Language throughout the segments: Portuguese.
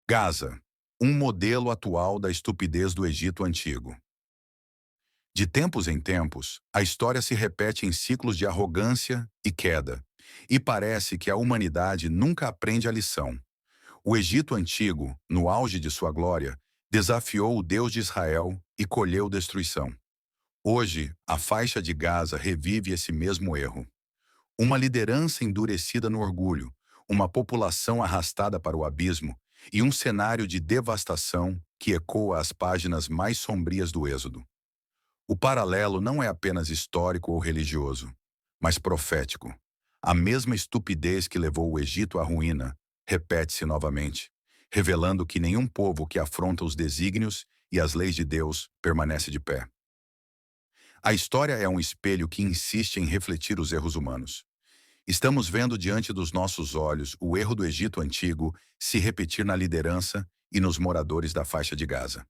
Gaza, um modelo atual da estupidez do Egito Antigo. De tempos em tempos, a história se repete em ciclos de arrogância e queda, e parece que a humanidade nunca aprende a lição. O Egito Antigo, no auge de sua glória, desafiou o Deus de Israel e colheu destruição. Hoje, a faixa de Gaza revive esse mesmo erro. Uma liderança endurecida no orgulho, uma população arrastada para o abismo e um cenário de devastação que ecoa as páginas mais sombrias do Êxodo. O paralelo não é apenas histórico ou religioso, mas profético. A mesma estupidez que levou o Egito à ruína repete-se novamente, revelando que nenhum povo que afronta os desígnios e as leis de Deus permanece de pé. A história é um espelho que insiste em refletir os erros humanos. Estamos vendo diante dos nossos olhos o erro do Egito Antigo se repetir na liderança e nos moradores da faixa de Gaza.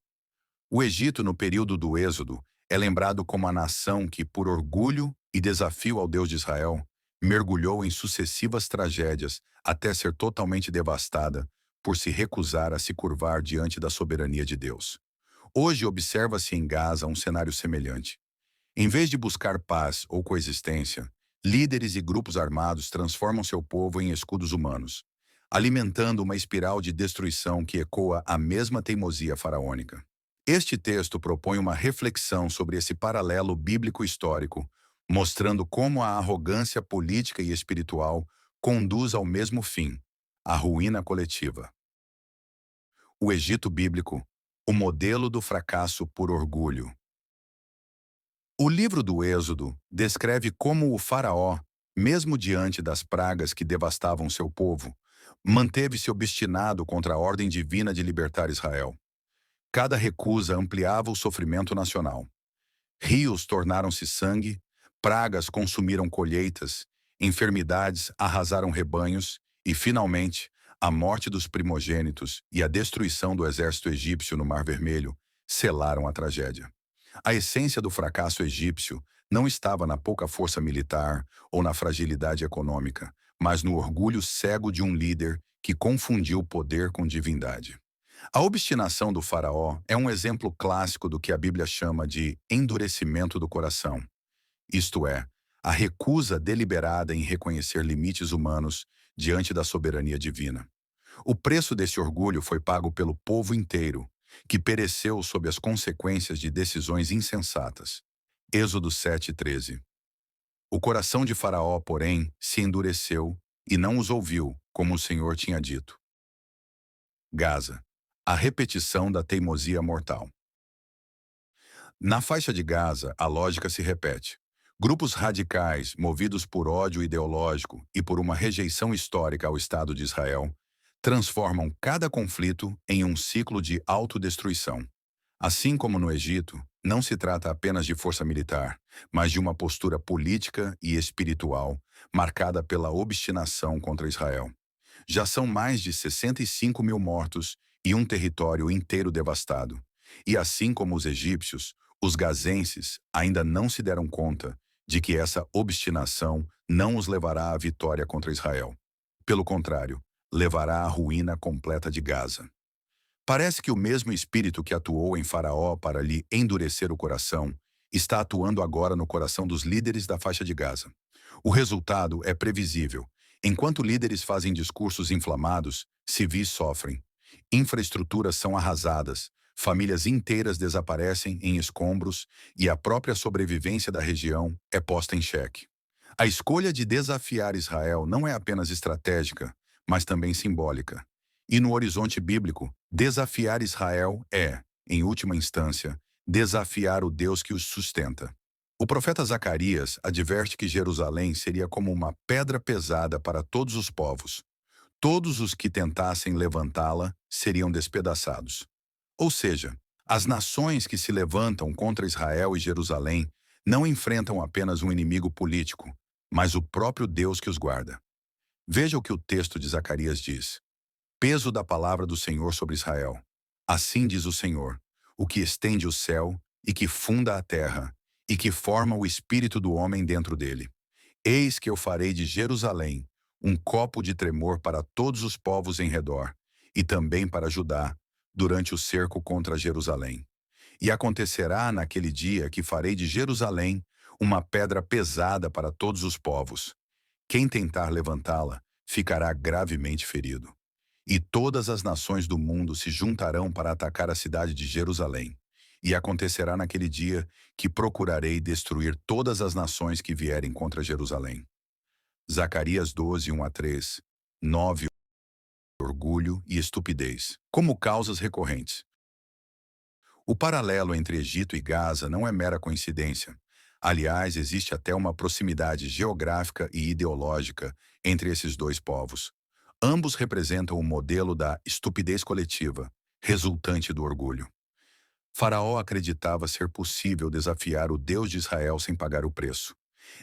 O Egito, no período do Êxodo, é lembrado como a nação que, por orgulho e desafio ao Deus de Israel, mergulhou em sucessivas tragédias até ser totalmente devastada por se recusar a se curvar diante da soberania de Deus. Hoje observa-se em Gaza um cenário semelhante. Em vez de buscar paz ou coexistência, líderes e grupos armados transformam seu povo em escudos humanos, alimentando uma espiral de destruição que ecoa a mesma teimosia faraônica. Este texto propõe uma reflexão sobre esse paralelo bíblico-histórico, mostrando como a arrogância política e espiritual conduz ao mesmo fim, a ruína coletiva. O Egito bíblico, o modelo do fracasso por orgulho. O livro do Êxodo descreve como o faraó, mesmo diante das pragas que devastavam seu povo, manteve-se obstinado contra a ordem divina de libertar Israel. Cada recusa ampliava o sofrimento nacional. Rios tornaram-se sangue, pragas consumiram colheitas, enfermidades arrasaram rebanhos e, finalmente, a morte dos primogênitos e a destruição do exército egípcio no Mar Vermelho selaram a tragédia. A essência do fracasso egípcio não estava na pouca força militar ou na fragilidade econômica, mas no orgulho cego de um líder que confundiu poder com divindade. A obstinação do faraó é um exemplo clássico do que a Bíblia chama de endurecimento do coração, isto é, a recusa deliberada em reconhecer limites humanos diante da soberania divina. O preço desse orgulho foi pago pelo povo inteiro, que pereceu sob as consequências de decisões insensatas. Êxodo 7:13. O coração de Faraó, porém, se endureceu e não os ouviu, como o Senhor tinha dito. Gaza. A repetição da teimosia mortal. Na faixa de Gaza, a lógica se repete. Grupos radicais, movidos por ódio ideológico e por uma rejeição histórica ao Estado de Israel, transformam cada conflito em um ciclo de autodestruição. Assim como no Egito, não se trata apenas de força militar, mas de uma postura política e espiritual marcada pela obstinação contra Israel. Já são mais de 65 mil mortos e um território inteiro devastado. E assim como os egípcios, os gazenses ainda não se deram conta de que essa obstinação não os levará à vitória contra Israel. Pelo contrário, levará à ruína completa de Gaza. Parece que o mesmo espírito que atuou em Faraó para lhe endurecer o coração está atuando agora no coração dos líderes da faixa de Gaza. O resultado é previsível. Enquanto líderes fazem discursos inflamados, civis sofrem. Infraestruturas são arrasadas, famílias inteiras desaparecem em escombros e a própria sobrevivência da região é posta em xeque. A escolha de desafiar Israel não é apenas estratégica, mas também simbólica. E no horizonte bíblico, desafiar Israel é, em última instância, desafiar o Deus que os sustenta. O profeta Zacarias adverte que Jerusalém seria como uma pedra pesada para todos os povos. Todos os que tentassem levantá-la seriam despedaçados. Ou seja, as nações que se levantam contra Israel e Jerusalém não enfrentam apenas um inimigo político, mas o próprio Deus que os guarda. Veja o que o texto de Zacarias diz. Peso da palavra do Senhor sobre Israel. Assim diz o Senhor, o que estende o céu e que funda a terra, e que forma o espírito do homem dentro dele. Eis que eu farei de Jerusalém um copo de tremor para todos os povos em redor, e também para Judá, durante o cerco contra Jerusalém. E acontecerá naquele dia que farei de Jerusalém uma pedra pesada para todos os povos. Quem tentar levantá-la ficará gravemente ferido. E todas as nações do mundo se juntarão para atacar a cidade de Jerusalém. E acontecerá naquele dia que procurarei destruir todas as nações que vierem contra Jerusalém. Zacarias 12, 1 a 3, 9. Orgulho e estupidez, como causas recorrentes. O paralelo entre Egito e Gaza não é mera coincidência. Aliás, existe até uma proximidade geográfica e ideológica entre esses dois povos. Ambos representam o modelo da estupidez coletiva, resultante do orgulho. Faraó acreditava ser possível desafiar o Deus de Israel sem pagar o preço.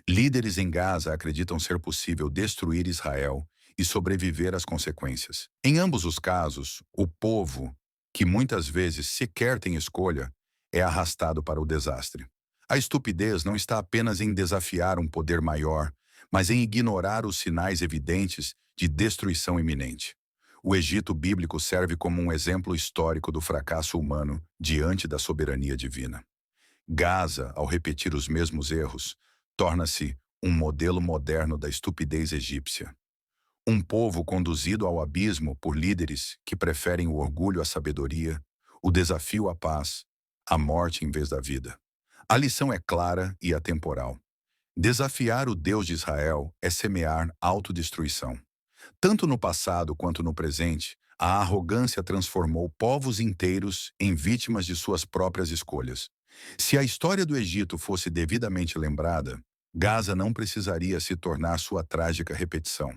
Líderes em Gaza acreditam ser possível destruir Israel e sobreviver às consequências. Em ambos os casos, o povo, que muitas vezes sequer tem escolha, é arrastado para o desastre. A estupidez não está apenas em desafiar um poder maior, mas em ignorar os sinais evidentes de destruição iminente. O Egito bíblico serve como um exemplo histórico do fracasso humano diante da soberania divina. Gaza, ao repetir os mesmos erros, torna-se um modelo moderno da estupidez egípcia. Um povo conduzido ao abismo por líderes que preferem o orgulho à sabedoria, o desafio à paz, a morte em vez da vida. A lição é clara e atemporal. Desafiar o Deus de Israel é semear autodestruição. Tanto no passado quanto no presente, a arrogância transformou povos inteiros em vítimas de suas próprias escolhas. Se a história do Egito fosse devidamente lembrada, Gaza não precisaria se tornar sua trágica repetição.